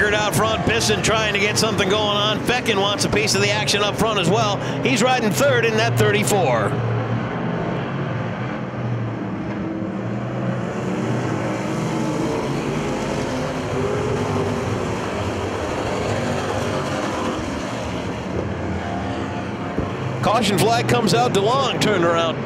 Pickard out front, Bisson trying to get something going on. Feckin wants a piece of the action up front as well. He's riding third in that 34. Caution flag comes out. DeLong turned around.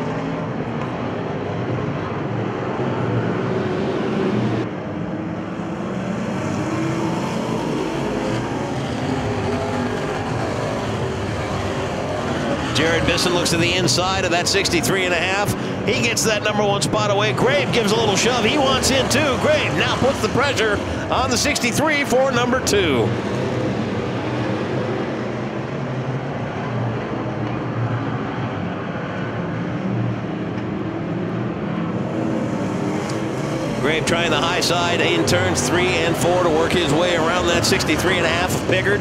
Jared Bisson looks to the inside of that 63.5. He gets that #1 spot away. Grabe gives a little shove. He wants in too. Grabe now puts the pressure on the 63 for #2. Grabe trying the high side in turns 3 and 4 to work his way around that 63.5 of Pickard.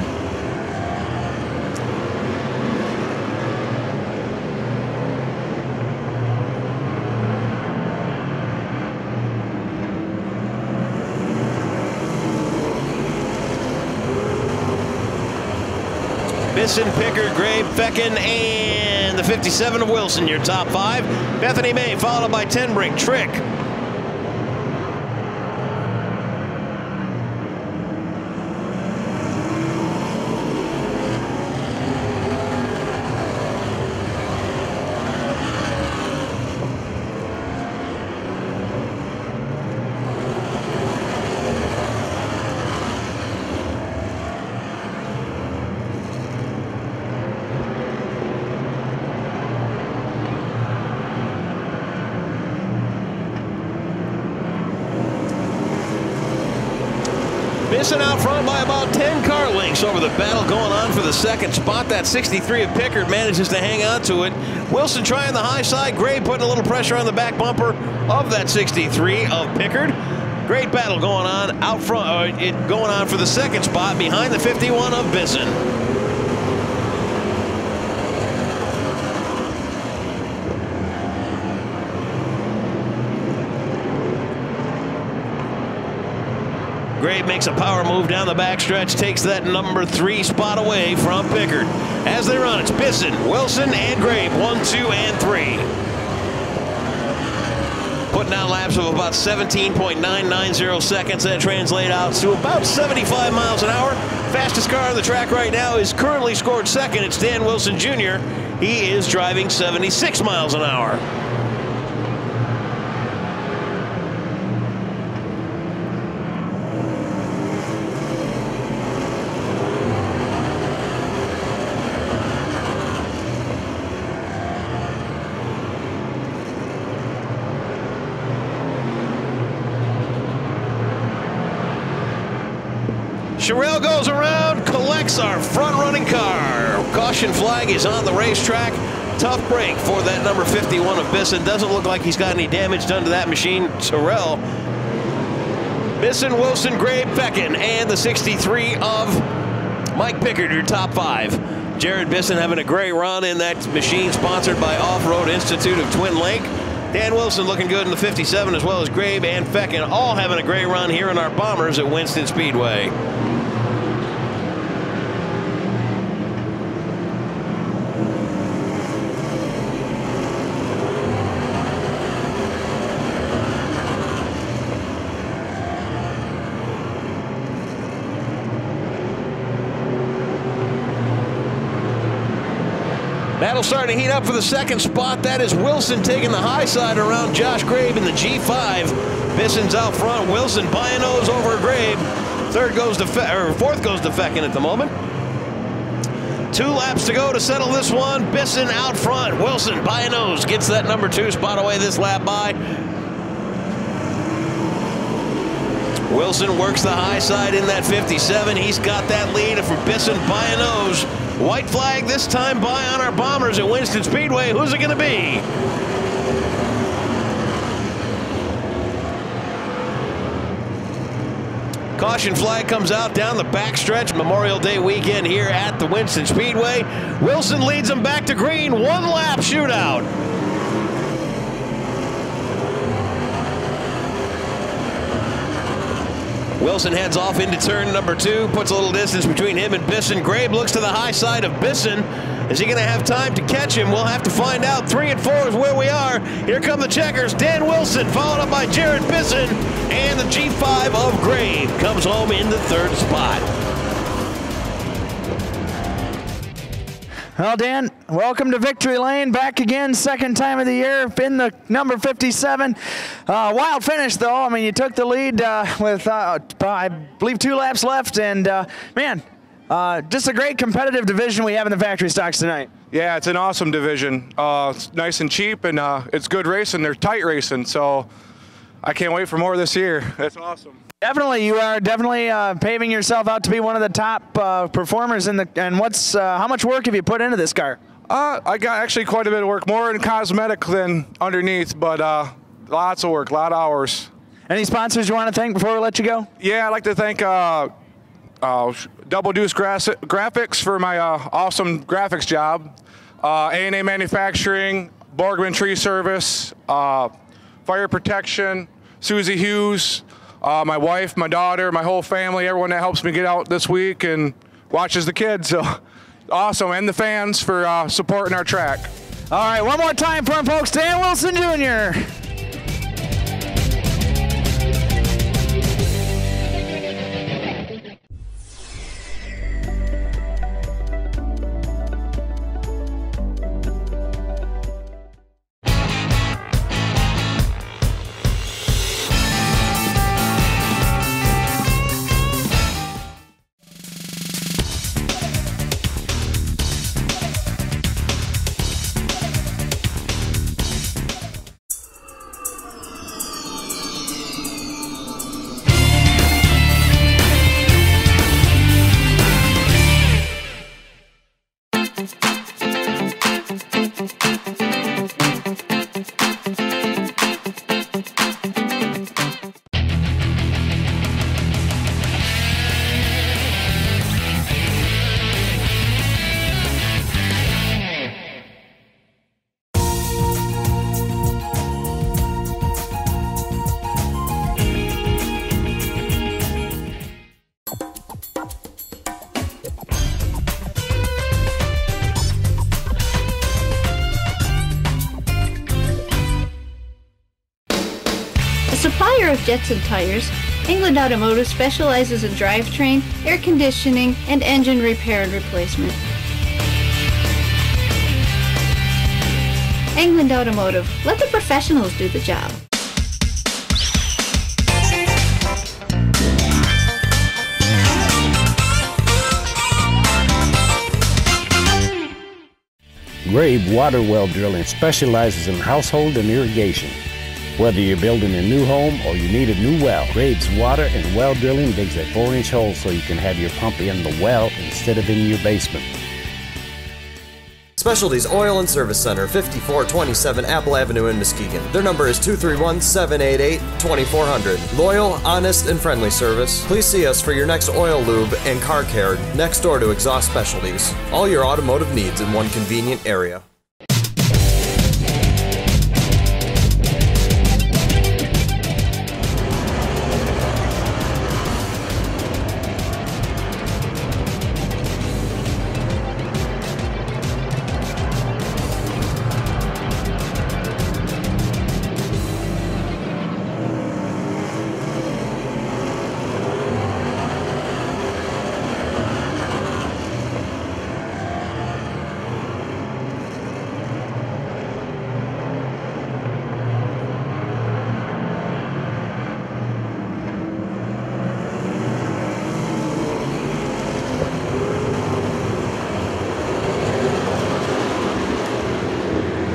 Bisson, Pickard, Grabe, Feckin, and the 57 of Wilson, your top 5. Bethany May followed by Tenbrink, Trick. Bisson out front by about 10 car lengths over the battle going on for the second spot. That 63 of Pickard manages to hang on to it. Wilson trying the high side. Grabe putting a little pressure on the back bumper of that 63 of Pickard. Great battle going on out front, going on for the second spot behind the 51 of Bisson. Grabe makes a power move down the backstretch, takes that #3 spot away from Pickard. As they run, it's Bisson, Wilson, and Grabe, 1, 2, and 3. Putting down laps of about 17.990 seconds. That translates out to about 75 miles an hour. Fastest car on the track right now is currently scored second. It's Dan Wilson Jr. He is driving 76 miles an hour. Sherrill goes around, collects our front-running car. Caution flag is on the racetrack. Tough break for that number 51 of Bisson. Doesn't look like he's got any damage done to that machine. Sherrill, Bisson, Wilson, Grabe, Feckin, and the 63 of Mike Pickard, your top 5. Jared Bisson having a great run in that machine sponsored by Off-Road Institute of Twin Lake. Dan Wilson looking good in the 57, as well as Grabe and Feckin, all having a great run here in our Bombers at Winston Speedway. Battle starting to heat up for the second spot. That is Wilson taking the high side around Josh Grabe in the G5. Bisson's out front. Wilson by a nose over Grabe. Fourth goes to Feckin at the moment. 2 laps to go to settle this one. Bisson out front. Wilson by a nose gets that #2 spot away this lap by. Wilson works the high side in that 57. He's got that lead from Bisson by a nose. White flag this time by on our Bombers at Winston Speedway. Who's it going to be? Caution flag comes out down the backstretch. Memorial Day weekend here at the Winston Speedway. Wilson leads them back to green. 1 lap shootout. Wilson heads off into turn number 2, puts a little distance between him and Bisson. Grabe looks to the high side of Bisson. Is he going to have time to catch him? We'll have to find out. 3 and 4 is where we are. Here come the checkers. Dan Wilson, followed up by Jared Bisson. And the G5 of Grabe comes home in the 3rd spot. Well, Dan, welcome to Victory Lane. Back again, 2nd time of the year, in the number 57. Wild finish, though. I mean, you took the lead with, I believe, 2 laps left. And, man, just a great competitive division we have in the factory stocks tonight. Yeah, it's an awesome division. It's nice and cheap, and it's good racing. They're tight racing, so I can't wait for more this year. That's awesome. Definitely, you are definitely paving yourself out to be one of the top performers in the. And what's how much work have you put into this car? I got actually quite a bit of work, more in cosmetic than underneath, but lots of work, a lot of hours. Any sponsors you want to thank before we let you go? Yeah, I'd like to thank Double Deuce Graphics for my awesome graphics job, A&A Manufacturing, Borgman Tree Service, Fire Protection, Susie Hughes. My wife, my daughter, my whole family, everyone that helps me get out this week and watches the kids. So awesome. And the fans for supporting our track. All right, one more time for him, folks. Dan Wilson Jr. Supplier of jets and tires, England Automotive specializes in drivetrain, air conditioning, and engine repair and replacement. England Automotive, let the professionals do the job. Grabe Water Well Drilling specializes in household and irrigation. Whether you're building a new home or you need a new well, Grabe's Water and Well Drilling digs a 4-inch hole so you can have your pump in the well instead of in your basement. Specialties Oil and Service Center, 5427 Apple Avenue in Muskegon. Their number is 231-788-2400. Loyal, honest, and friendly service. Please see us for your next oil, lube, and car care next door to Exhaust Specialties. All your automotive needs in one convenient area.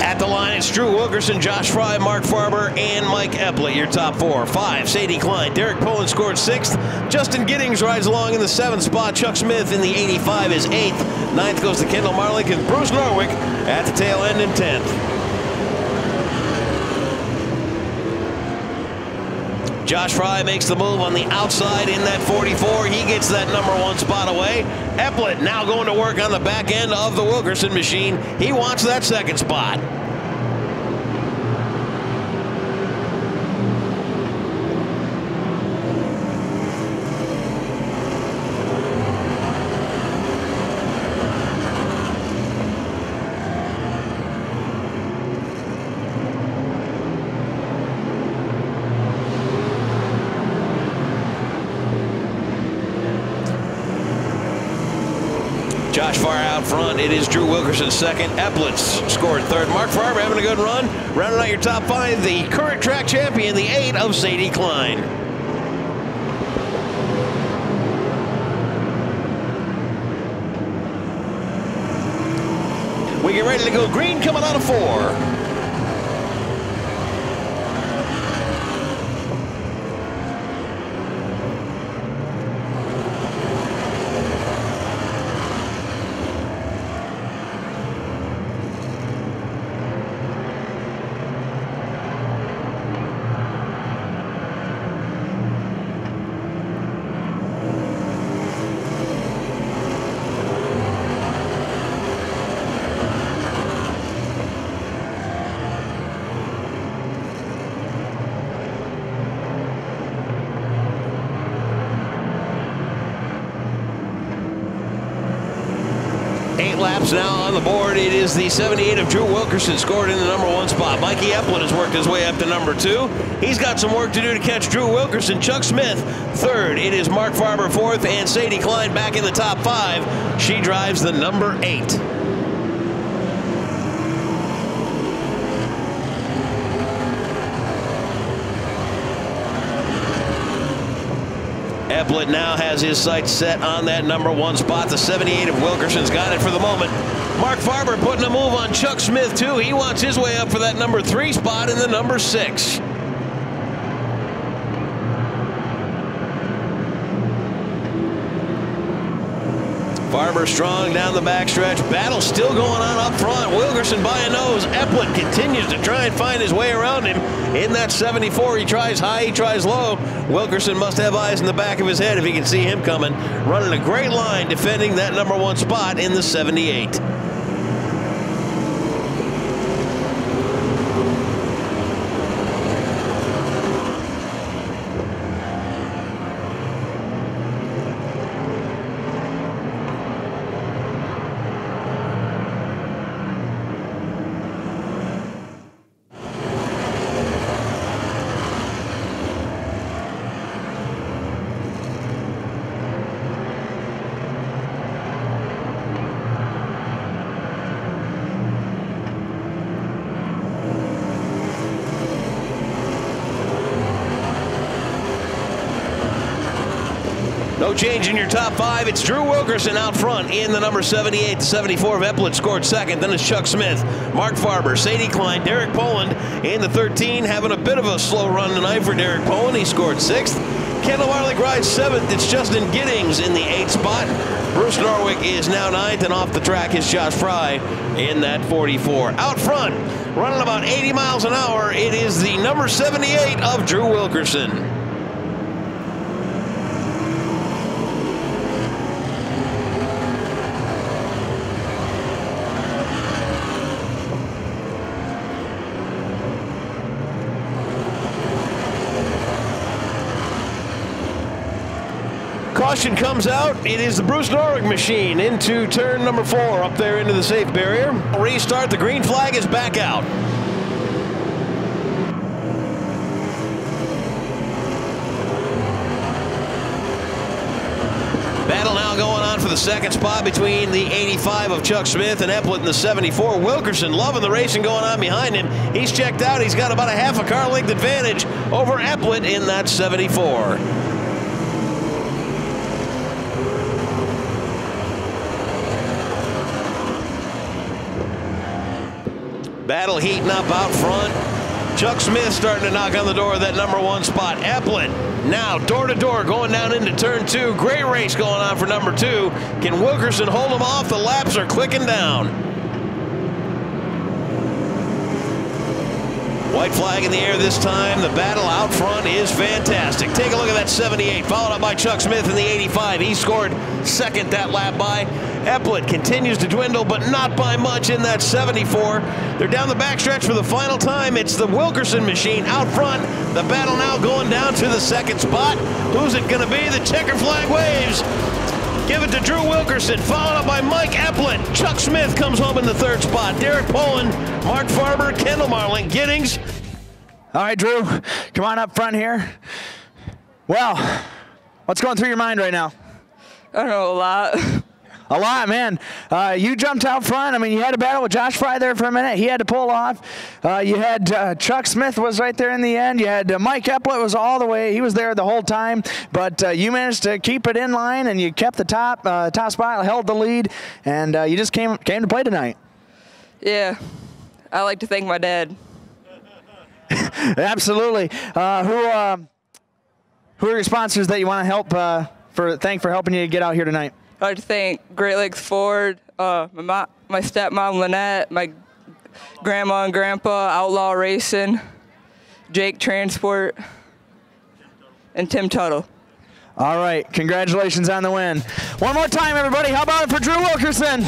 At the line, it's Drew Wilkerson, Josh Fry, Mark Farber, and Mike Epley, your top 4. 5, Sadie Klein. Derek Poland scored 6th. Justin Giddings rides along in the 7th spot. Chuck Smith in the 85 is 8th. 9th goes to Kendall Marlick, and Bruce Norwick at the tail end in 10th. Josh Fry makes the move on the outside in that 44. He gets that number 1 spot away. Epley now going to work on the back end of the Wilkerson machine. He wants that 2nd spot. far out front, it is Drew Wilkerson second. Epplitz scored third. Mark Farber having a good run. Rounding out your top 5, the current track champion, the 8 of Sadie Klein. We get ready to go green coming out of 4. Laps now on the board. It is the 78 of Drew Wilkerson scored in the number 1 spot. Mikey Epplin has worked his way up to number 2. He's got some work to do to catch Drew Wilkerson. Chuck Smith third. It is Mark Farber fourth, and Sadie Klein back in the top 5. She drives the number 8. Epplin now has his sights set on that number 1 spot. The 78 of Wilkerson's got it for the moment. Mark Farber putting a move on Chuck Smith, too. He wants his way up for that number 3 spot in the number 6. Farber strong down the backstretch. Battle still going on up front. Wilkerson by a nose. Epplin continues to try and find his way around him. In that 74, he tries high, he tries low. Wilkerson must have eyes in the back of his head if he can see him coming. Running a great line, defending that number 1 spot in the 78. No change in your top 5. It's Drew Wilkerson out front in the number 78. The 74 of Epplin scored second. Then it's Chuck Smith, Mark Farber, Sadie Klein, Derek Poland in the 13. Having a bit of a slow run tonight for Derek Poland. He scored 6th. Kendall Marlick rides 7th. It's Justin Giddings in the 8th spot. Bruce Norwick is now 9th, and off the track is Josh Fry in that 44. Out front, running about 80 miles an hour, it is the number 78 of Drew Wilkerson. Caution comes out. It is the Bruce Norwick machine into turn number 4 up there into the safe barrier. Restart. The green flag is back out. Battle now going on for the 2nd spot between the 85 of Chuck Smith and Epplin in the 74. Wilkerson loving the racing going on behind him. He's checked out. He's got about a half a car length advantage over Epplin in that 74. Battle heating up out front. Chuck Smith starting to knock on the door of that number 1 spot. Epplin now door to door going down into turn 2. Great race going on for number 2. Can Wilkerson hold him off? The laps are clicking down. White flag in the air this time. The battle out front is fantastic. Take a look at that 78, followed up by Chuck Smith in the 85. He scored 2nd that lap by. Epplin continues to dwindle, but not by much in that 74. They're down the backstretch for the final time. It's the Wilkerson machine out front. The battle now going down to the 2nd spot. Who's it going to be? The checker flag waves. Give it to Drew Wilkerson, followed up by Mike Epplin. Chuck Smith comes home in the 3rd spot. Derek Poland, Mark Farber, Kendall Marling, Giddings. All right, Drew, come on up front here. Well, what's going through your mind right now? I don't know, a lot. A lot, man. You jumped out front. I mean, you had a battle with Josh Fry there for a minute. He had to pull off. You had Chuck Smith was right there in the end. You had Mike Eplett was all the way. He was there the whole time. But you managed to keep it in line, and you kept the top spot, held the lead, and you just came to play tonight. Yeah. I like to thank my dad. Absolutely. Who are your sponsors that you want to help thank for helping you get out here tonight? I'd like to thank Great Lakes Ford, my stepmom Lynette, my grandma and grandpa, Outlaw Racing, Jake Transport, and Tim Tuttle. All right, congratulations on the win. One more time, everybody. How about it for Drew Wilkerson?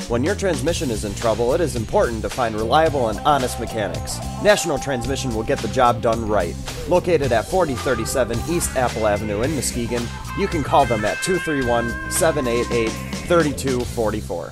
When your transmission is in trouble, it is important to find reliable and honest mechanics. National Transmission will get the job done right. Located at 4037 East Apple Avenue in Muskegon, you can call them at 231-788-3244.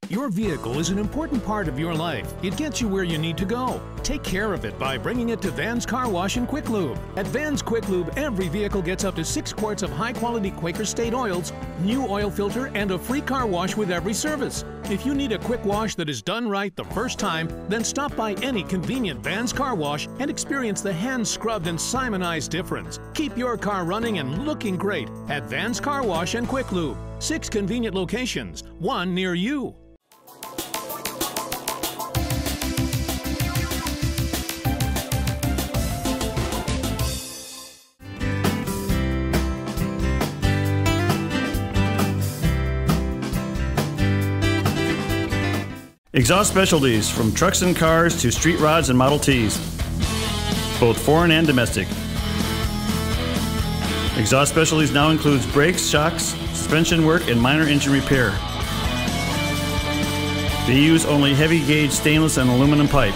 Your vehicle is an important part of your life. It gets you where you need to go. Take care of it by bringing it to Van's Car Wash and Quick Lube. At Van's Quick Lube, every vehicle gets up to 6 quarts of high-quality Quaker State oils, new oil filter, and a free car wash with every service. If you need a quick wash that is done right the first time, then stop by any convenient Van's Car Wash and experience the hand-scrubbed and Simonized difference. Keep your car running and looking great at Van's Car Wash and Quick Lube. 6 convenient locations, 1 near you. Exhaust specialties, from trucks and cars to street rods and Model Ts, both foreign and domestic. Exhaust specialties now includes brakes, shocks, suspension work, and minor engine repair. They use only heavy gauge stainless and aluminum pipe.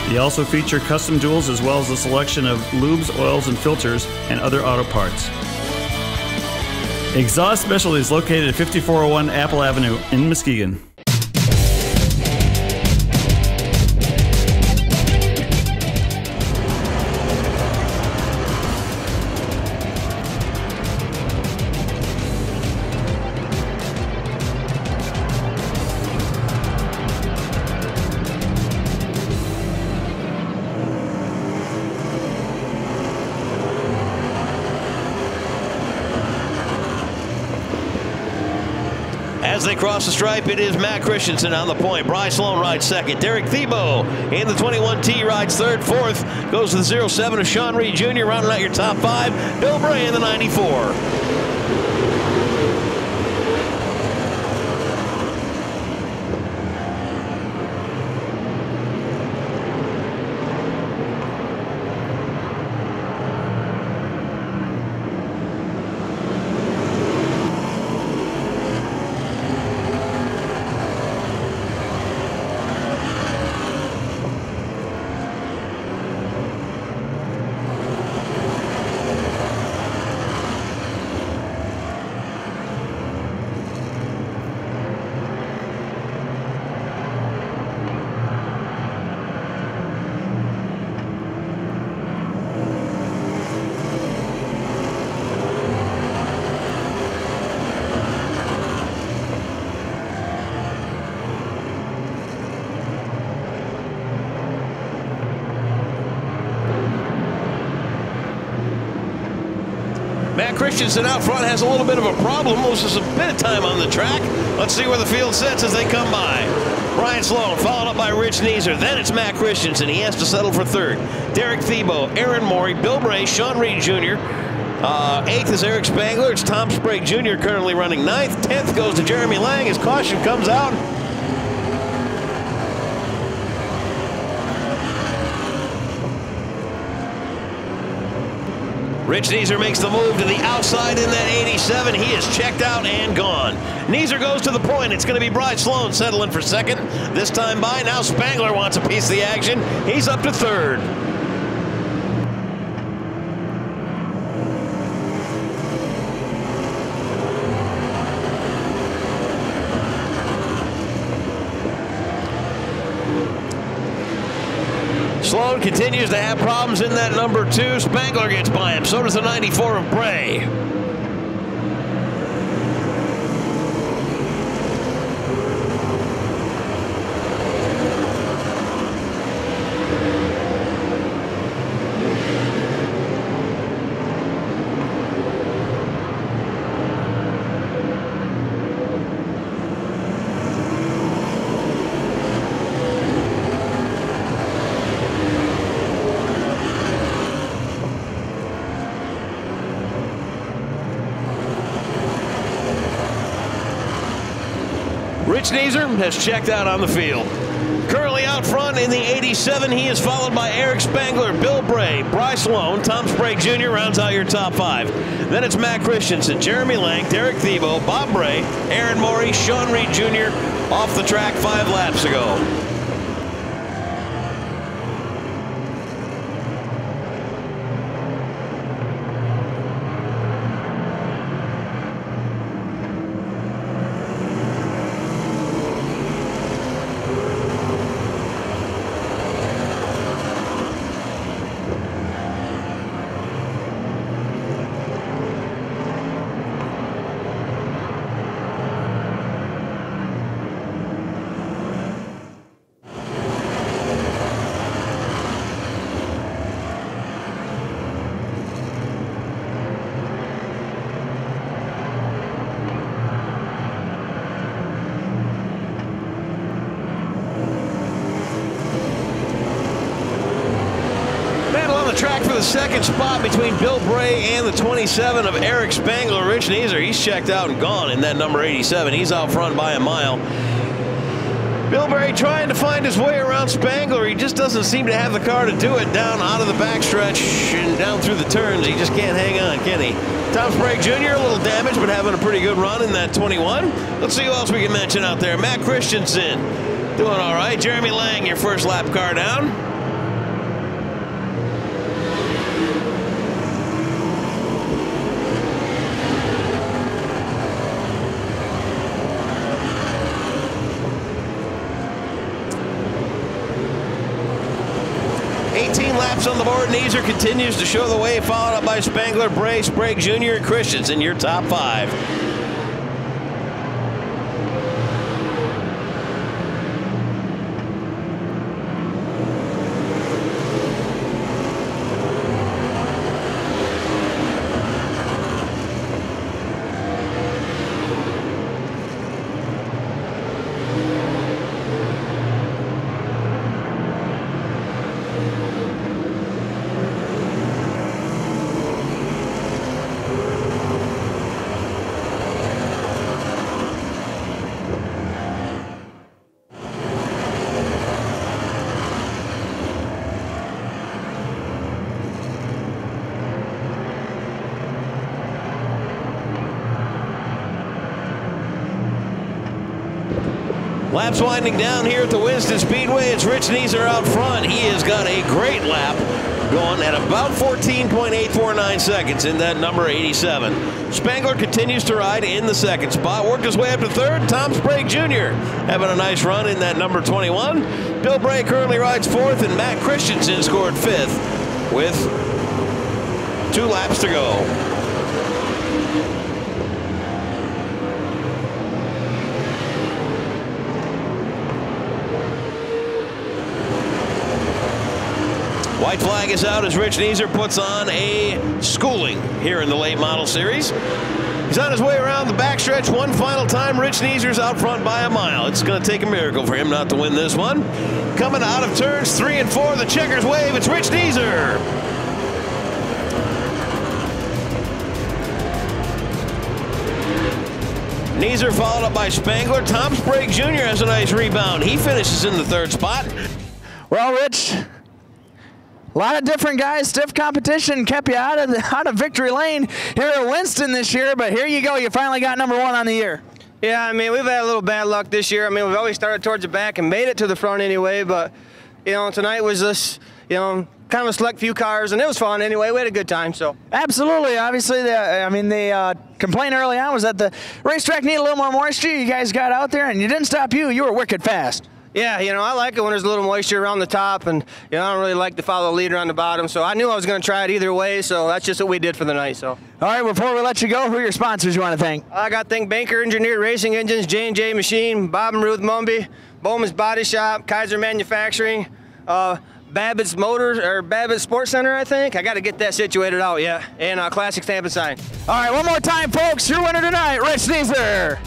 They also feature custom tools as well as a selection of lubes, oils, and filters, and other auto parts. Exhaust Specialties located at 5401 Apple Avenue in Muskegon. As they cross the stripe, it is Matt Christensen on the point. Bryce Sloan rides second. Derek Thiebaud in the 21T rides third. Fourth goes to the 07 of Sean Reed Jr. rounding out your top 5. Bill Bray in the 94. Matt Christensen out front has a little bit of a problem. Loses a bit of time on the track. Let's see where the field sits as they come by. Brian Sloan followed up by Rich Neeser. Then it's Matt Christensen. He has to settle for third. Derek Thiebaud, Aaron Morey, Bill Bray, Sean Reed Jr. Eighth is Eric Spangler. It's Tom Sprague Jr. currently running ninth. 10th goes to Jeremy Lang as caution comes out. Rich Neeser makes the move to the outside in that 87. He is checked out and gone. Neeser goes to the point. It's going to be Bryce Sloan settling for second. This time by. Now Spangler wants a piece of the action. He's up to third. Sloan continues to have problems in that number 2. Spangler gets by him. So does the 94 of Bray. Rich Neeser has checked out on the field. Currently out front in the 87, he is followed by Eric Spangler, Bill Bray, Bryce Sloan, Tom Sprague Jr. rounds out your top 5. Then it's Matt Christensen, Jeremy Lang, Derek Thiebaud, Bob Bray, Aaron Morey, Sean Reed Jr. off the track 5 laps ago. Track for the second spot between Bill Bray and the 27 of Eric Spangler. Rich Neeser, he's checked out and gone in that number 87. He's out front by a mile. Bill Bray trying to find his way around Spangler. He just doesn't seem to have the car to do it down out of the backstretch and down through the turns. He just can't hang on, can he? Tom Sprague Jr., a little damaged, but having a pretty good run in that 21. Let's see who else we can mention out there. Matt Christensen doing all right. Jeremy Lang, your first lap car down. On the board, Neeser continues to show the way, followed up by Spangler, Bray, Sprague Jr., and Christensen, your top 5. Laps winding down here at the Winston Speedway. It's Rich Neeser out front. He has got a great lap going at about 14.849 seconds in that number 87. Spangler continues to ride in the second spot. Worked his way up to third. Tom Sprague Jr. having a nice run in that number 21. Bill Bray currently rides fourth, and Matt Christensen scored 5th with 2 laps to go. White flag is out as Rich Neeser puts on a schooling here in the late model series. He's on his way around the backstretch one final time. Rich Neeser's out front by a mile. It's going to take a miracle for him not to win this one. Coming out of turns 3 and 4, the checkers wave. It's Rich Neeser. Neeser followed up by Spangler. Tom Sprague Jr. has a nice rebound. He finishes in the 3rd spot. Well, Rich, A lot of different guys, stiff competition kept you out of victory lane here at Winston this year, but here you go. You finally got number 1 on the year. Yeah, I mean, we've had a little bad luck this year. I mean, we've always started towards the back and made it to the front anyway, but, you know, tonight was just, you know, kind of a select few cars, and it was fun anyway. We had a good time, so. Absolutely. Obviously, the complaint early on was that the racetrack needed a little more moisture. You guys got out there, and you didn't stop you. You were wicked fast. Yeah, you know, I like it when there's a little moisture around the top, and, you know, I don't really like to follow the leader on the bottom, so I knew I was going to try it either way, so that's just what we did for the night, so. All right, before we let you go, who are your sponsors you want to thank? I got to thank Banker Engineered Racing Engines, J&J Machine, Bob and Ruth Mumby, Bowman's Body Shop, Kaiser Manufacturing, Babbitt's Motors, or Babbitt's Sports Center, I think. I got to get that situated out, yeah, and Classic Stamp and Sign. All right, one more time, folks. Your winner tonight, Rich Sneezer.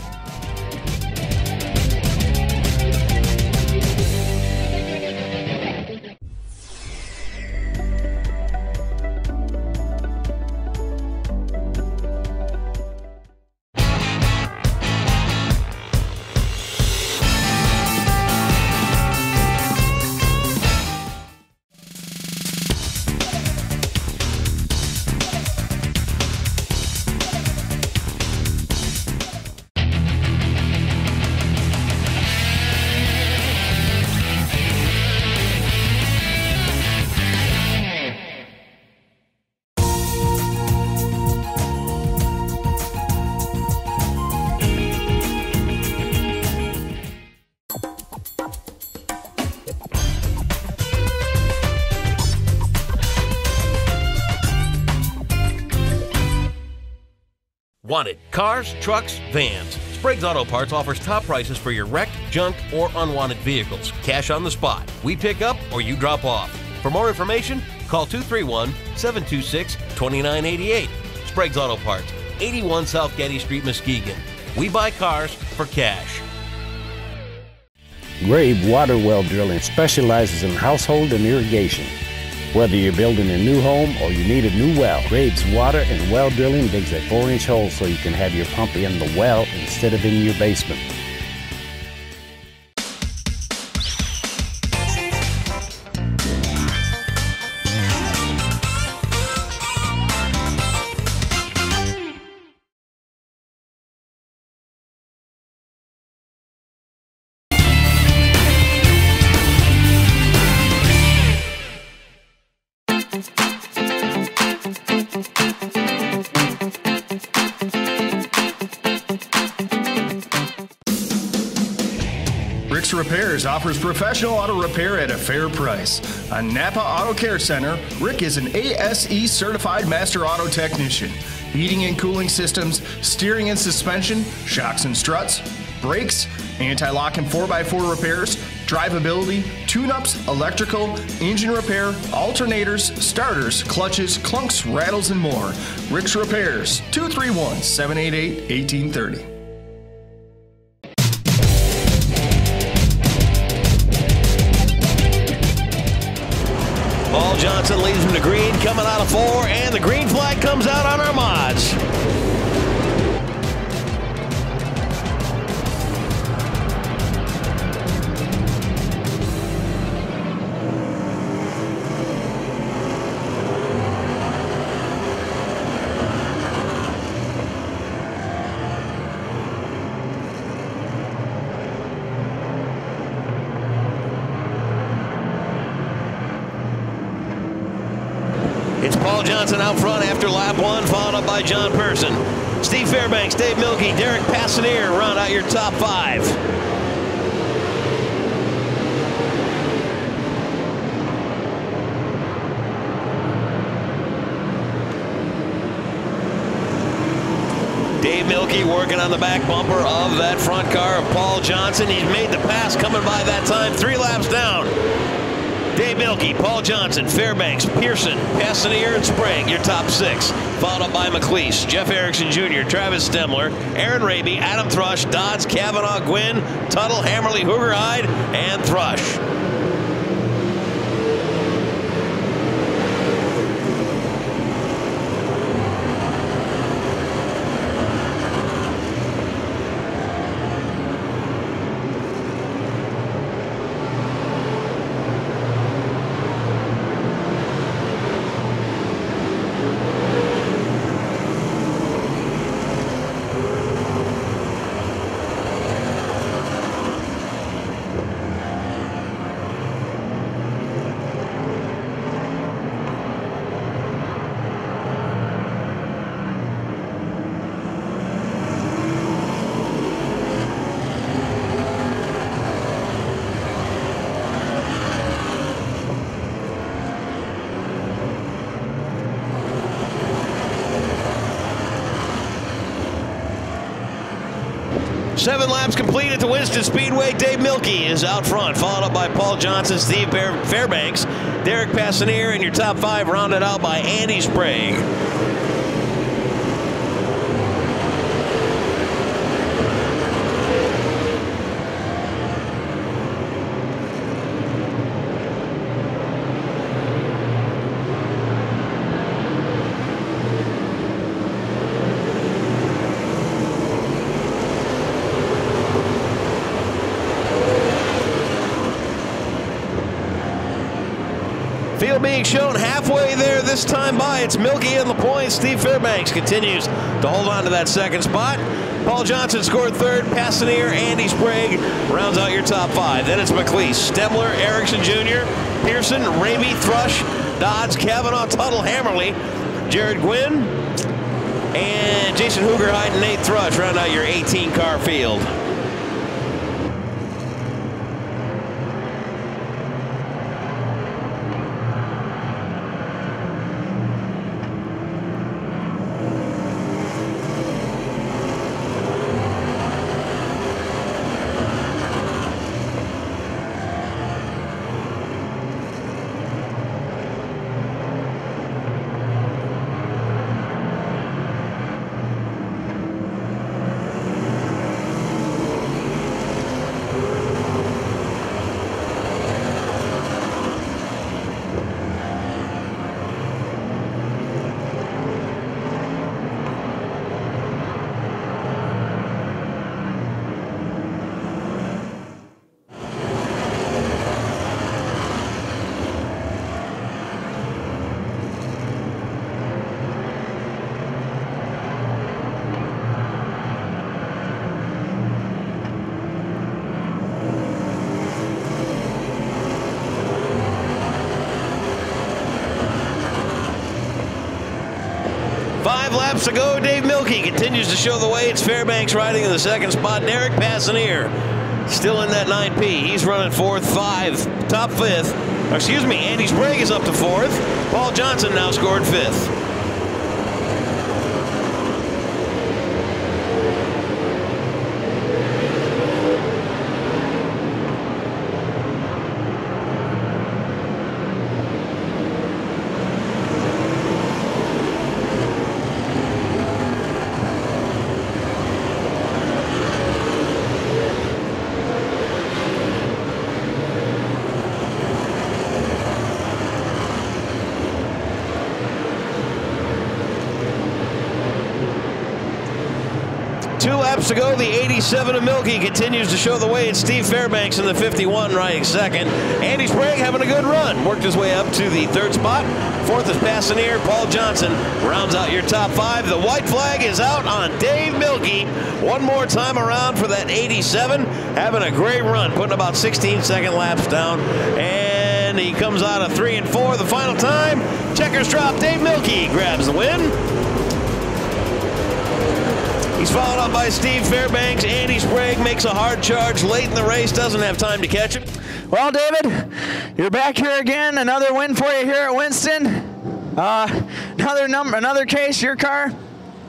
Wanted cars, trucks, vans. Sprague's Auto Parts offers top prices for your wrecked, junk, or unwanted vehicles. Cash on the spot. We pick up or you drop off. For more information, call 231-726-2988. Sprague's Auto Parts, 81 South Getty Street, Muskegon. We buy cars for cash. Grave Water Well Drilling specializes in household and irrigation. Whether you're building a new home or you need a new well, Graves Water and Well Drilling digs a 4-inch hole so you can have your pump in the well instead of in your basement. Rick's Repairs offers professional auto repair at a fair price. A Napa Auto Care Center, Rick is an ASE certified master auto technician. Heating and cooling systems, steering and suspension, shocks and struts, brakes, anti-lock and 4x4 repairs, drivability, tune-ups, electrical, engine repair, alternators, starters, clutches, clunks, rattles, and more. Rick's Repairs, 231-788-1830. Paul Johnson leads from the green, coming out of 4, and the green flag comes out on our mods. It's Paul Johnson out front after lap 1, followed up by John Person. Steve Fairbanks, Dave Milkey, Derek Passanier round out your top 5. Dave Milkey working on the back bumper of that front car of Paul Johnson. He's made the pass coming by that time, 3 laps down. Dave Milkey, Paul Johnson, Fairbanks, Pearson, Passanier, and Sprague, your top 6. Followed up by McLeese, Jeff Erickson Jr., Travis Stemler, Aaron Raby, Adam Thrush, Dodds, Kavanaugh, Gwynn, Tuttle, Hammerly, Hoogerhide, and Thrush. 7 laps complete at the Winston Speedway. Dave Milkey is out front, followed up by Paul Johnson, Steve Fairbanks, Derek Passanier, and your top 5 rounded out by Andy Sprague. Field being shown halfway there this time by. It's Milkey in the points. Steve Fairbanks continues to hold on to that second spot. Paul Johnson scored 3rd. Passanier, Andy Sprague rounds out your top 5. Then it's McLeese, Stemler, Erickson Jr., Pearson, Ramey, Thrush, Dodds, Kavanaugh, Tuttle, Hammerly, Jared Gwynn, and Jason Hoogerheit and Nate Thrush round out your 18-car field. Laps to go. Dave Milkey continues to show the way. It's Fairbanks riding in the 2nd spot. Derek Passanier still in that 9P. He's running 4th, 5, top 5th. Excuse me, Andy Sprague is up to 4th. Paul Johnson now scored 5th. To go, the 87 of Milkey continues to show the way. It's Steve Fairbanks in the 51 riding 2nd. Andy Sprague having a good run. Worked his way up to the 3rd spot. 4th is Passanier. Paul Johnson rounds out your top 5. The white flag is out on Dave Milkey. One more time around for that 87. Having a great run, putting about 16-second laps down. And he comes out of 3 and 4 the final time. Checkers drop. Dave Milkey grabs the win. He's followed up by Steve Fairbanks. Andy Sprague makes a hard charge late in the race, doesn't have time to catch him. Well, David, you're back here again. Another win for you here at Winston. Another case, your car,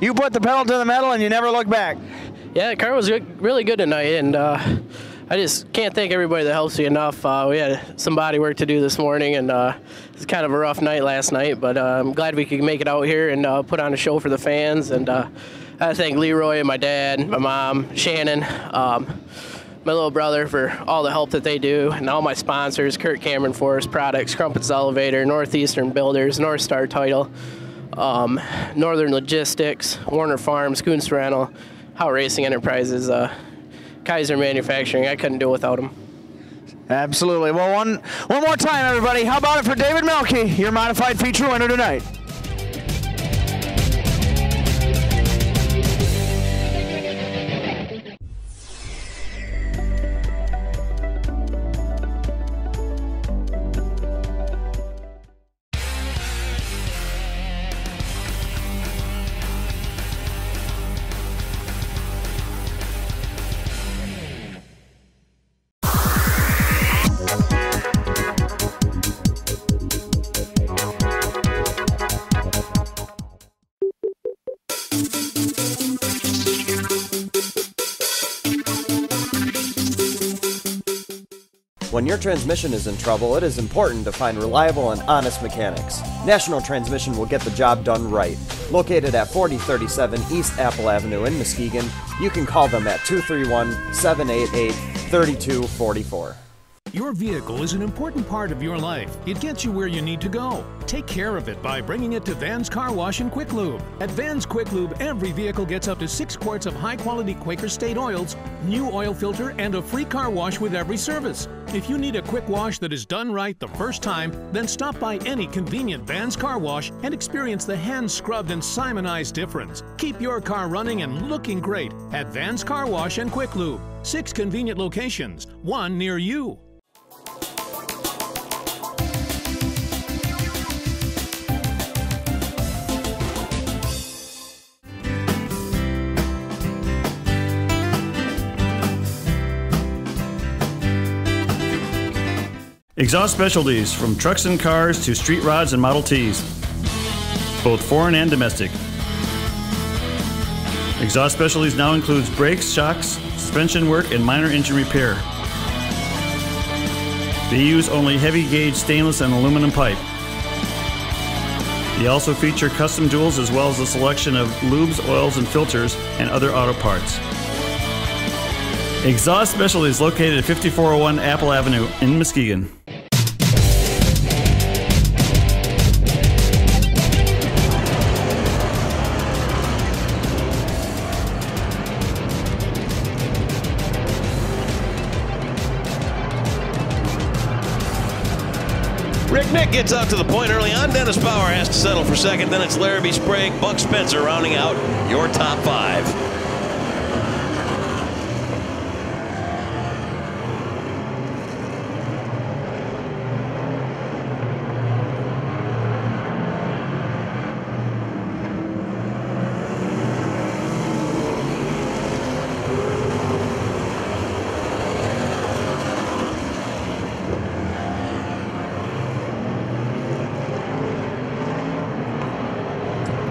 you put the pedal to the metal and you never look back. Yeah, the car was really good tonight, and I just can't thank everybody that helps me enough. We had some body work to do this morning, and it was kind of a rough night last night, but I'm glad we could make it out here and put on a show for the fans. And I thank Leroy and my dad, my mom, Shannon, my little brother for all the help that they do, and all my sponsors, Kurt Cameron Forest Products, Crumpets Elevator, Northeastern Builders, North Star Title, Northern Logistics, Warner Farms, Coons Rental, How Racing Enterprises, Kaiser Manufacturing. I couldn't do it without them. Absolutely. Well, one more time, everybody. How about it for David Milkey, your modified feature winner tonight? When your transmission is in trouble, it is important to find reliable and honest mechanics. National Transmission will get the job done right. Located at 4037 East Apple Avenue in Muskegon, you can call them at 231-788-3244. Your vehicle is an important part of your life. It gets you where you need to go. Take care of it by bringing it to Van's Car Wash and Quick Lube. At Van's Quick Lube, every vehicle gets up to 6 quarts of high-quality Quaker State oils, new oil filter, and a free car wash with every service. If you need a quick wash that is done right the first time, then stop by any convenient Van's Car Wash and experience the hand-scrubbed and Simonized difference. Keep your car running and looking great at Van's Car Wash and Quick Lube. 6 convenient locations, 1 near you. Exhaust specialties from trucks and cars to street rods and Model Ts, both foreign and domestic. Exhaust specialties now includes brakes, shocks, suspension work, and minor engine repair. They use only heavy gauge stainless and aluminum pipe. They also feature custom jewels as well as a selection of lubes, oils, and filters and other auto parts. Exhaust Specialties located at 5401 Apple Avenue in Muskegon. Rick Nick gets out to the point early on. Dennis Bauer has to settle for second. Then it's Larrabee, Sprague, Buck Spencer rounding out your top 5.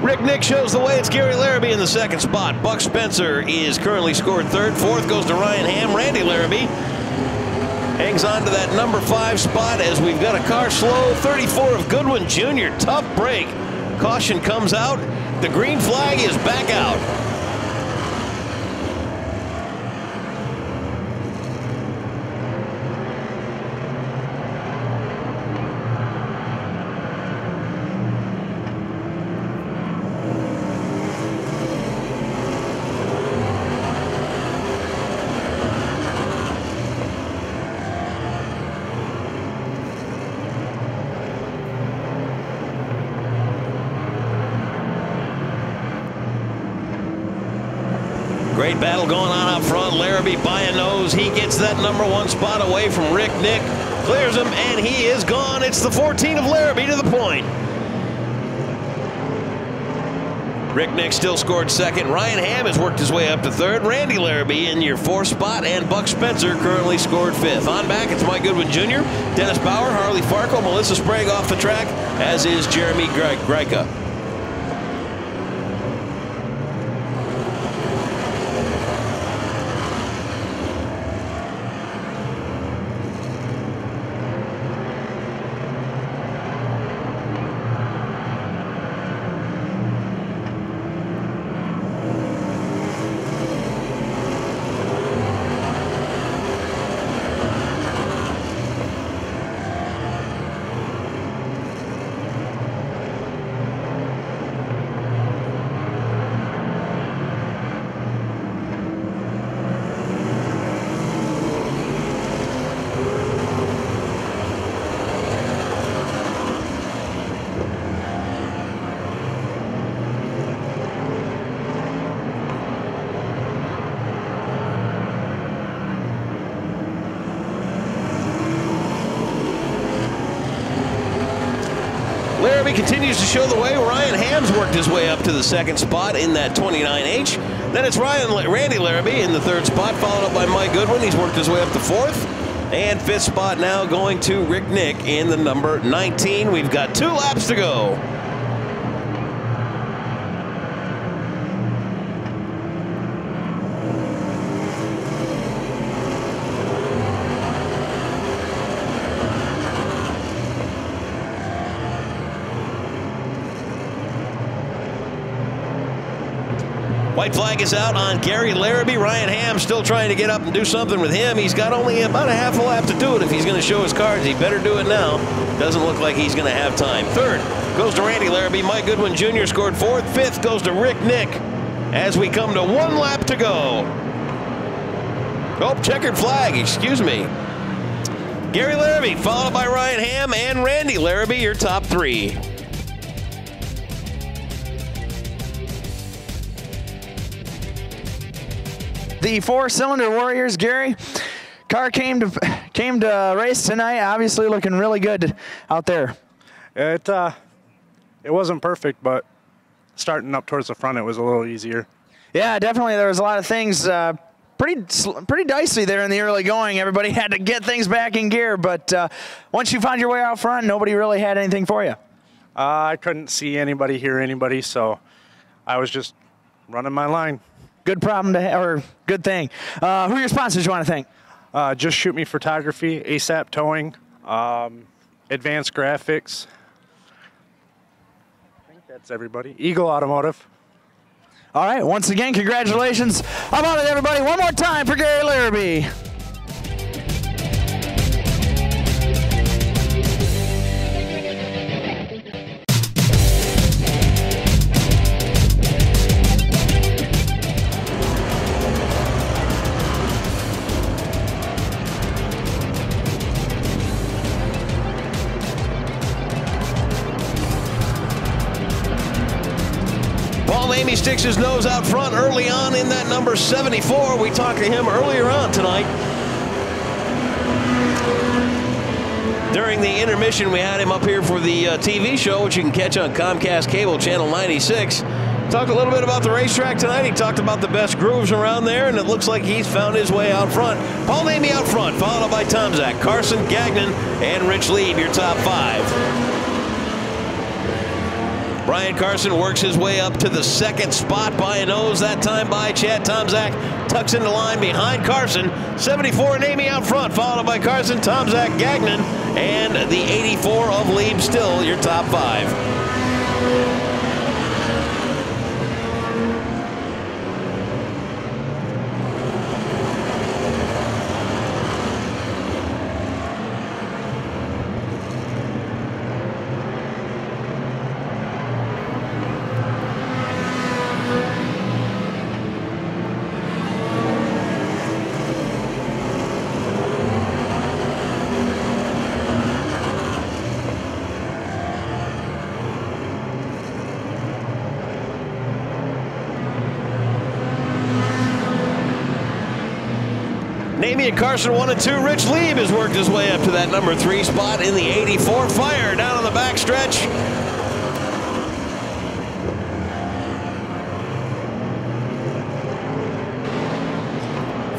Rick Nick shows the way. It's Gary Larrabee in the second spot. Buck Spencer is currently scored third. Fourth goes to Ryan Ham. Randy Larrabee hangs on to that number 5 spot as we've got a car slow. 34 of Goodwin Jr. Tough break. Caution comes out. The green flag is back out. Great battle going on up front. Larrabee by a nose. He gets that number 1 spot away from Rick Nick. Clears him, and he is gone. It's the 14 of Larrabee to the point. Rick Nick still scored second. Ryan Ham has worked his way up to third. Randy Larrabee in your 4th spot, and Buck Spencer currently scored 5th. On back, it's Mike Goodwin Jr., Dennis Bauer, Harley Farco, Melissa Sprague off the track, as is Jeremy Greika. Larrabee continues to show the way. Ryan Ham's worked his way up to the 2nd spot in that 29H. Then it's Randy Larrabee in the 3rd spot, followed up by Mike Goodwin. He's worked his way up to 4th. And 5th spot now going to Rick Nick in the number 19. We've got 2 laps to go. White flag is out on Gary Larrabee. Ryan Ham still trying to get up and do something with him. He's got only about a half a lap to do it if he's going to show his cards. He better do it now. Doesn't look like he's going to have time. Third goes to Randy Larrabee. Mike Goodwin Jr. scored fourth. Fifth goes to Rick Nick as we come to 1 lap to go. Oh, checkered flag, excuse me. Gary Larrabee, followed by Ryan Ham and Randy Larrabee, your top 3. The 4-cylinder Warriors, Gary. Car came to race tonight. Obviously looking really good out there. It wasn't perfect, but starting up towards the front, it was a little easier. Yeah, definitely. There was a lot of things pretty dicey there in the early going. Everybody had to get things back in gear, but once you found your way out front, nobody really had anything for you. I couldn't see anybody, hear anybody, so I was just running my line. Good problem to have, or good thing. Who are your sponsors you want to thank? Just Shoot Me Photography, ASAP Towing, Advanced Graphics. I think that's everybody. Eagle Automotive. All right, once again, congratulations. How about it, everybody? One more time for Gary Larrabee. Amy sticks his nose out front early on in that number 74. We talked to him earlier on tonight. During the intermission, we had him up here for the TV show, which you can catch on Comcast Cable Channel 96. Talked a little bit about the racetrack tonight. He talked about the best grooves around there, and it looks like he's found his way out front. Paul Namey out front, followed up by Tom Zach, Carson Gagnon, and Rich Lieb, your top 5. Brian Carson works his way up to the 2nd spot by a nose, that time by Chad Tomzak. Tucks into line behind Carson. 74 Namey out front, followed by Carson, Tomzak, Gagnon, and the 84 of Lieb still your top 5. Namey and Carson 1 and 2. Rich Lieb has worked his way up to that number 3 spot in the 84 Fire down on the back stretch.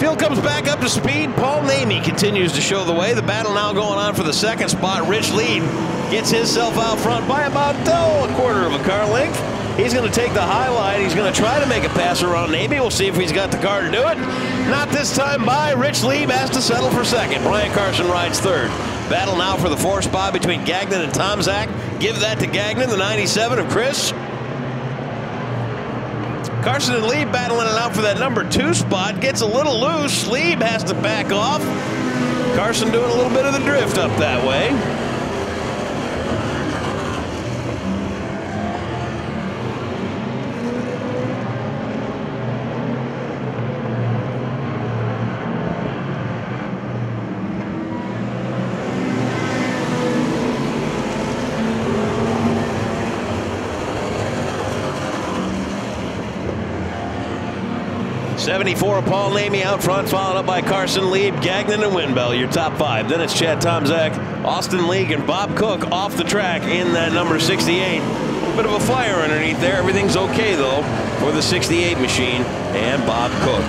Field comes back up to speed. Paul Namey continues to show the way. The battle now going on for the 2nd spot. Rich Lieb gets himself out front by about a quarter of a car length. He's going to take the high line. He's going to try to make a pass around Namey. We'll see if he's got the car to do it. Not this time by. Rich Lieb has to settle for 2nd. Brian Carson rides 3rd. Battle now for the 4th spot between Gagnon and Tomzak. Give that to Gagnon, the 97 of Chris. Carson and Lieb battling it out for that number 2 spot. Gets a little loose. Lieb has to back off. Carson doing a little bit of the drift up that way. '74 of Paul Namey out front, followed up by Carson, Lieb, Gagnon, and Winbell, your top 5. Then it's Chad Tomzak, Austin Leake, and Bob Cook off the track in that number 68. A little bit of a fire underneath there. Everything's okay, though, for the 68 machine and Bob Cook.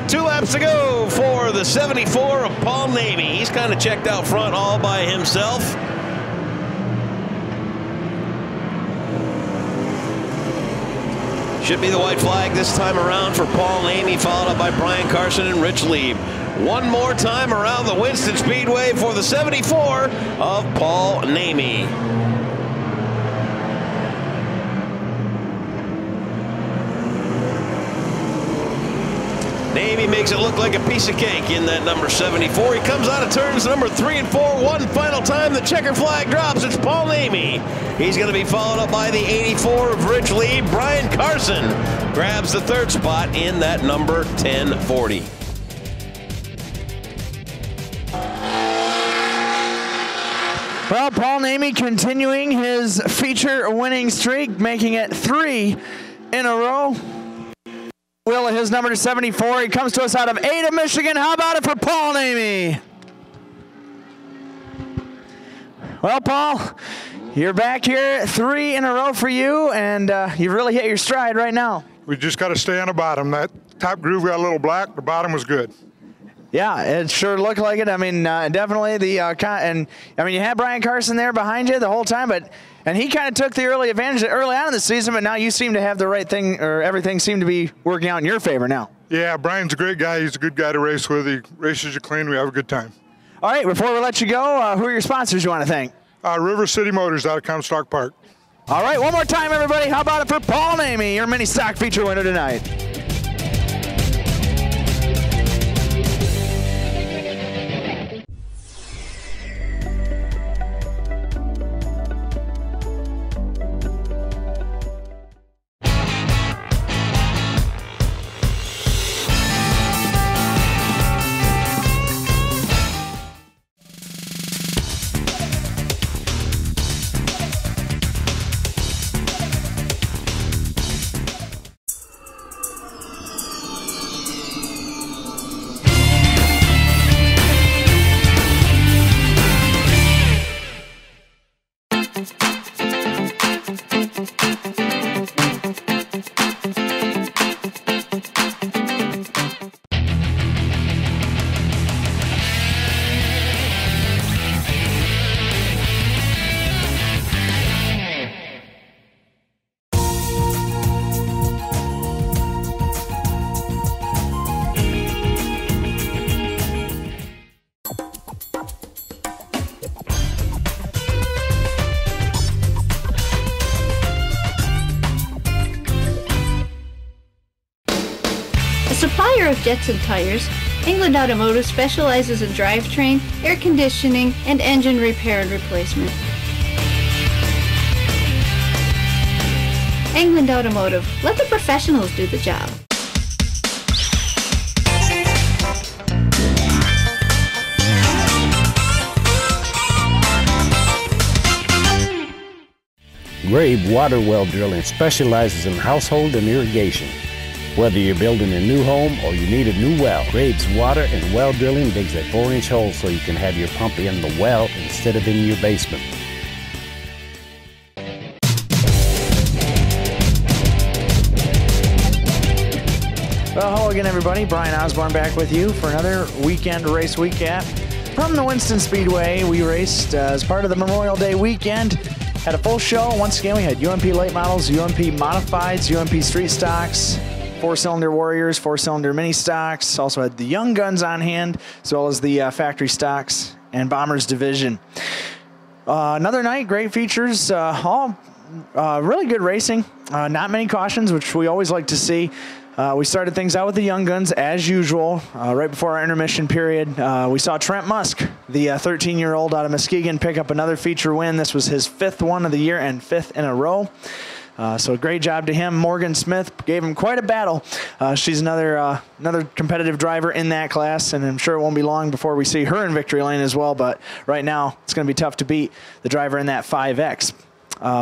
Two laps to go for the 74 of Paul Namey. He's kind of checked out front all by himself. Should be the white flag this time around for Paul Namey, followed up by Brian Carson and Rich Lieb. one more time around the Winston Speedway for the 74 of Paul Namey. Namey makes it look like a piece of cake in that number 74. He comes out of turns number 3 and 4 one final time. The checker flag drops. It's Paul Namey. He's going to be followed up by the 84 of Rich Lee. Brian Carson grabs the third spot in that number 1040. Well, Paul Namey continuing his feature winning streak, making it 3 in a row. Will his number 74. He comes to us out of Ada, Michigan. How about it for Paul Namey? Well, Paul, you're back here, 3 in a row for you, and you've really hit your stride right now. We just got to stay on the bottom. That top groove got a little black. The bottom was good. Yeah, it sure looked like it. I mean, definitely the you had Brian Carson there behind you the whole time, and he kind of took the early advantage early on in the season. But now you seem to have the right thing, or everything seemed to be working out in your favor now. Yeah, Brian's a great guy. He's a good guy to race with. He races you clean. We have a good time. All right, before we let you go, who are your sponsors you want to thank? River City Motors out of Comstock Park. All right, one more time, everybody. How about it for Paul Namey, your mini stock feature winner tonight? Supplier of jets and tires, England Automotive specializes in drivetrain, air conditioning, and engine repair and replacement. England Automotive, let the professionals do the job. Grave Water Well Drilling specializes in household and irrigation. Whether you're building a new home or you need a new well, Graves Water and Well Drilling digs a 4-inch hole so you can have your pump in the well instead of in your basement. Well, hello again, everybody. Brian Osborne back with you for another weekend race recap from the Winston Speedway. We raced as part of the Memorial Day weekend. Had a full show. Once again, we had UMP late models, UMP modifieds, UMP street stocks, 4-cylinder Warriors, 4-cylinder mini stocks. Also had the Young Guns on hand, as well as the factory stocks and Bombers division. Another night, great features, all really good racing. Not many cautions, which we always like to see. We started things out with the Young Guns, as usual, right before our intermission period. We saw Trent Musk, the 13-year-old out of Muskegon, pick up another feature win. This was his 5th one of the year and 5th in a row. So great job to him. Morgan Smith gave him quite a battle. She's another competitive driver in that class, and I'm sure it won't be long before we see her in victory lane as well. But right now, it's going to be tough to beat the driver in that 5X.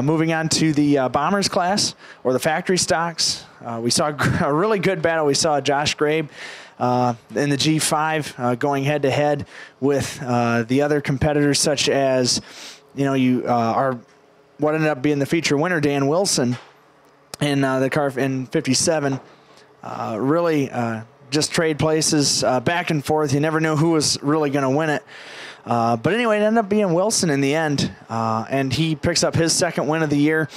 Moving on to the Bombers class, or the factory stocks, we saw a really good battle. We saw Josh Grabe in the G5 going head-to-head with the other competitors, such as, what ended up being the feature winner, Dan Wilson, in the car in 57. Really just trade places back and forth. You never knew who was really going to win it. But anyway, it ended up being Wilson in the end, and he picks up his 2nd win of the year.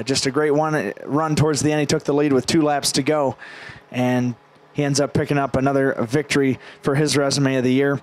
Just a great run towards the end. He took the lead with 2 laps to go, and he ends up picking up another victory for his resume of the year.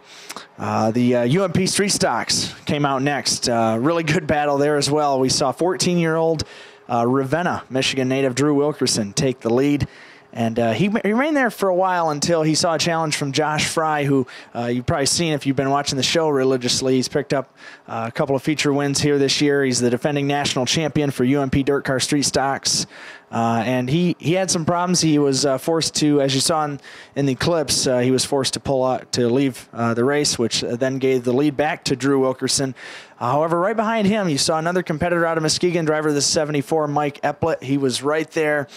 The UMP Street Stocks came out next. Really good battle there as well. We saw 14-year-old Ravenna, Michigan native Drew Wilkerson take the lead. And he remained there for a while until he saw a challenge from Josh Fry, who you've probably seen if you've been watching the show religiously. He's picked up a couple of feature wins here this year. He's the defending national champion for UMP Dirt Car Street Stocks. And he had some problems. He was forced to, as you saw in the clips, he was forced to pull out to leave the race, which then gave the lead back to Drew Wilkerson. However, right behind him, you saw another competitor out of Muskegon, driver of the 74, Mike Epplett. He was right there,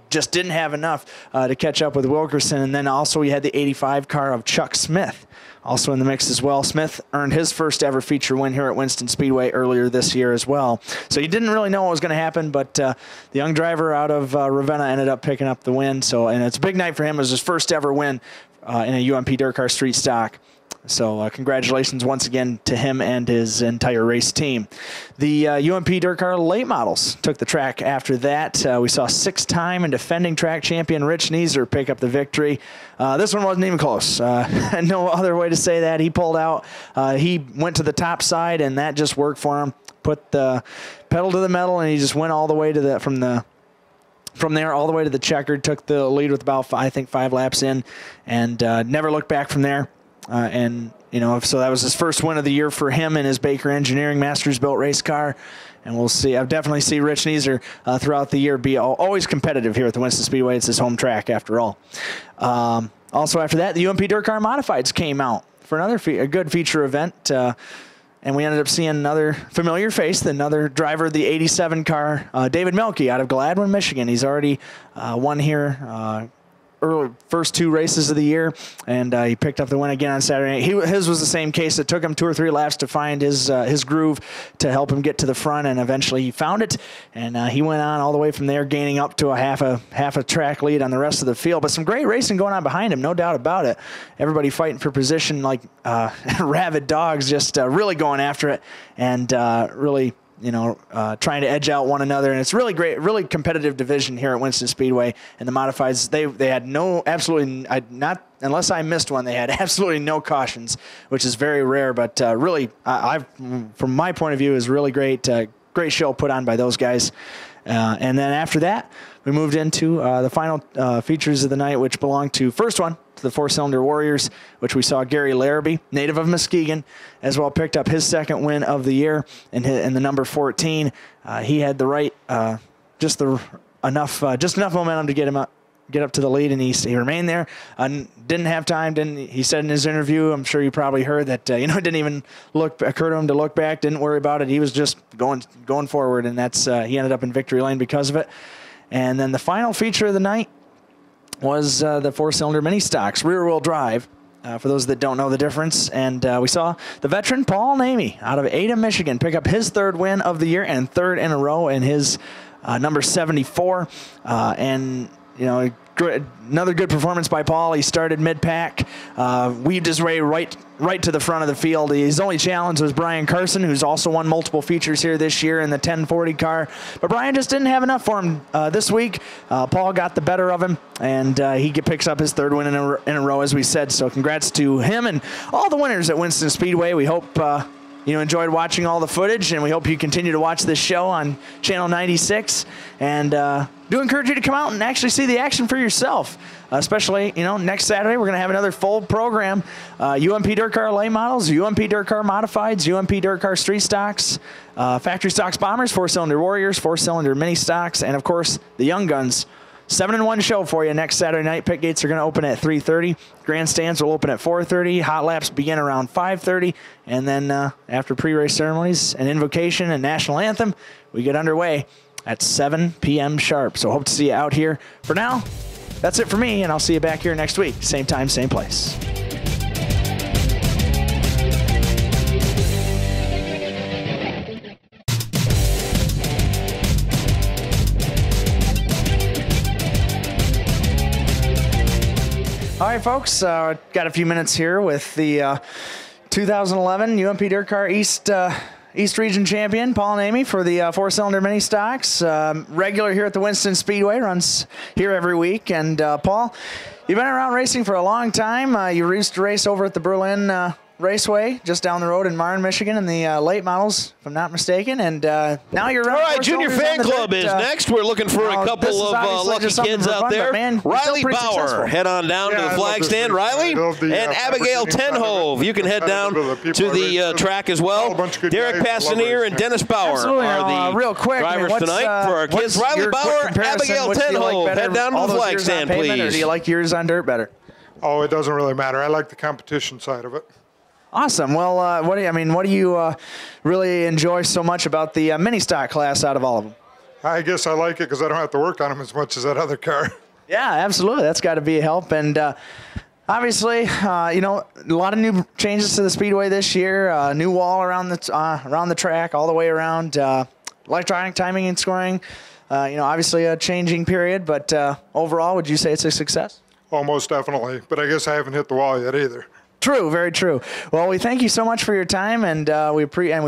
just didn't have enough to catch up with Wilkerson. And then also we had the 85 car of Chuck Smith, also in the mix as well. Smith earned his first ever feature win here at Winston Speedway earlier this year as well. So you didn't really know what was going to happen, but the young driver out of Ravenna ended up picking up the win. So, and it's a big night for him. It was his first ever win in a UMP Dirt Car Street Stock. So congratulations once again to him and his entire race team. The UMP Dirt Car late models took the track after that. We saw 6-time and defending track champion Rich Neeser pick up the victory. This one wasn't even close. No other way to say that. He pulled out. He went to the top side, and that just worked for him. Put the pedal to the metal, and he just went all the way to from there all the way to the checkered. Took the lead with about, I think, 5 laps in, and never looked back from there. And, you know, so that was his first win of the year for him in his Baker Engineering Masters built race car. And we'll see. I've definitely seen Rich Neeser throughout the year be always competitive here at the Winston Speedway. It's his home track after all. Also after that, the UMP Dirt Car Modifieds came out for another a good feature event. And we ended up seeing another familiar face, another driver of the 87 car, David Mielke out of Gladwin, Michigan. He's already won here first 2 races of the year, and he picked up the win again on Saturday night. His was the same case. It took him 2 or 3 laps to find his groove to help him get to the front, and eventually he found it, and he went on all the way from there, gaining up to a half a track lead on the rest of the field. But some great racing going on behind him, no doubt about it. Everybody fighting for position like rabid dogs, just really going after it, and really, you know, trying to edge out one another. And it's really great, really competitive division here at Winston Speedway. And the Modifieds, they had not unless I missed one, they had absolutely no cautions, which is very rare. But really, from my point of view, is really great. Great show put on by those guys. And then after that, we moved into the final features of the night, which belonged to first one, to the 4-cylinder Warriors, which we saw Gary Larrabee, native of Muskegon, as well picked up his second win of the year in the number 14. He had the right, just enough momentum to get up to the lead, and he remained there. Didn't have time. He said in his interview, I'm sure you probably heard that it didn't even occur to him to look back. Didn't worry about it. He was just going forward, and that's he ended up in victory lane because of it. And then the final feature of the night was the 4-cylinder mini stocks, rear-wheel drive, for those that don't know the difference. And we saw the veteran Paul Namey out of Ada, Michigan, pick up his 3rd win of the year and 3rd in a row in his number 74. And, you know, another good performance by Paul. He started mid-pack, weaved his way right to the front of the field. His only challenge was Brian Carson, who's also won multiple features here this year in the 1040 car. But Brian just didn't have enough for him this week. Paul got the better of him, and he picks up his 3rd win in a row, as we said. So congrats to him and all the winners at Winston Speedway. We hope you enjoyed watching all the footage, and we hope you continue to watch this show on Channel 96. And do encourage you to come out and actually see the action for yourself. Especially, next Saturday, we're going to have another full program. UMP Dirt Car late models, UMP Dirt Car Modifieds, UMP Dirt Car Street Stocks, Factory Stocks Bombers, 4-cylinder Warriors, 4-cylinder Mini Stocks, and, of course, the Young Guns. 7-in-1 show for you next Saturday night. Pit gates are going to open at 3:30. Grandstands will open at 4:30. Hot laps begin around 5:30. And then after pre-race ceremonies and invocation and national anthem, we get underway at 7 p.m. sharp. So hope to see you out here. For now, that's it for me, and I'll see you back here next week. Same time, same place. All right, folks, got a few minutes here with the 2011 UMP Dirt Car East Region Champion, Paul Namey, for the 4-cylinder mini stocks. Regular here at the Winston Speedway, runs here every week. And Paul, You've been around racing for a long time. You used to race over at the Berlin Raceway, just down the road in Marne, Michigan, in the late models, if I'm not mistaken. And now you're running. All right, Junior Fan Club is next. We're looking for a couple of lucky kids out there. Riley Bauer, head on down to the flag stand. Riley and Abigail Tenhove. You can head down to the track as well. Derek Passanier and Dennis Bauer are the real quick, drivers tonight for our kids. Riley Bauer, Abigail Tenhove. Head down to the flag stand, please. Or do you like yours on dirt better? Oh, it doesn't really matter. I like the competition side of it. Awesome. Well, what do you really enjoy so much about the mini stock class out of all of them? I guess I like it because I don't have to work on them as much as that other car. Yeah, absolutely. That's got to be a help. And obviously, a lot of new changes to the speedway this year. New wall around the track, all the way around. Electronic timing and scoring. Obviously a changing period, but overall, would you say it's a success? Oh, most definitely. But I guess I haven't hit the wall yet either. True, very true. Well, we thank you so much for your time, and we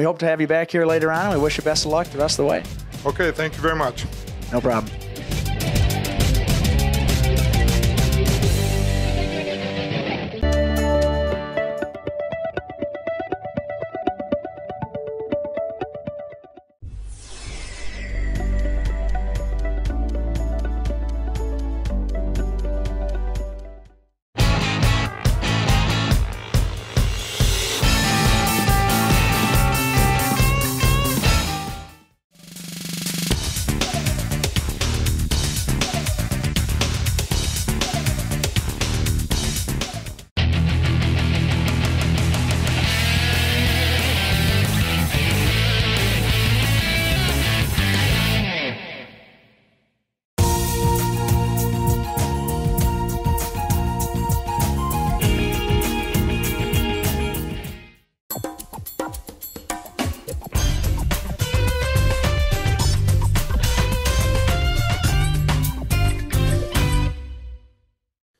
hope to have you back here later on. We wish you best of luck the rest of the way. Okay, thank you very much. No problem.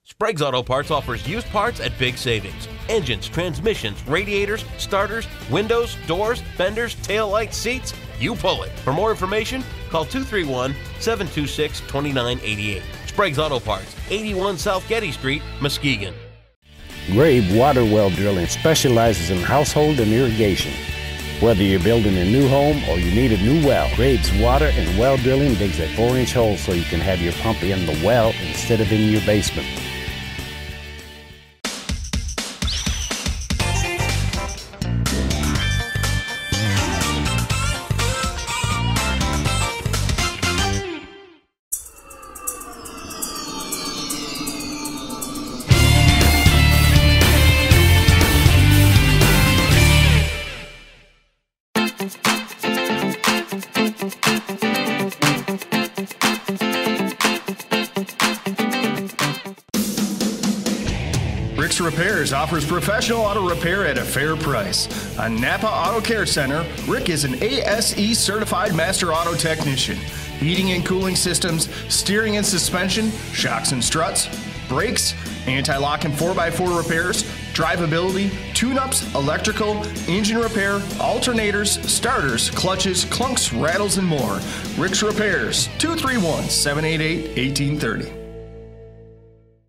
Sprague's Auto Parts offers used parts at big savings. Engines, transmissions, radiators, starters, windows, doors, fenders, taillights, seats, you pull it. For more information, call 231-726-2988. Sprague's Auto Parts, 81 South Getty Street, Muskegon. Grave Water Well Drilling specializes in household and irrigation. Whether you're building a new home or you need a new well, Graves Water and Well Drilling digs a 4-inch hole so you can have your pump in the well instead of in your basement. Rick's Repairs offers professional auto repair at a fair price. A Napa Auto Care Center, Rick is an ASE certified master auto technician. Heating and cooling systems, steering and suspension, shocks and struts, brakes, anti-lock and 4x4 repairs, drivability, tune-ups, electrical, engine repair, alternators, starters, clutches, clunks, rattles, and more. Rick's Repairs, 231-788-1830.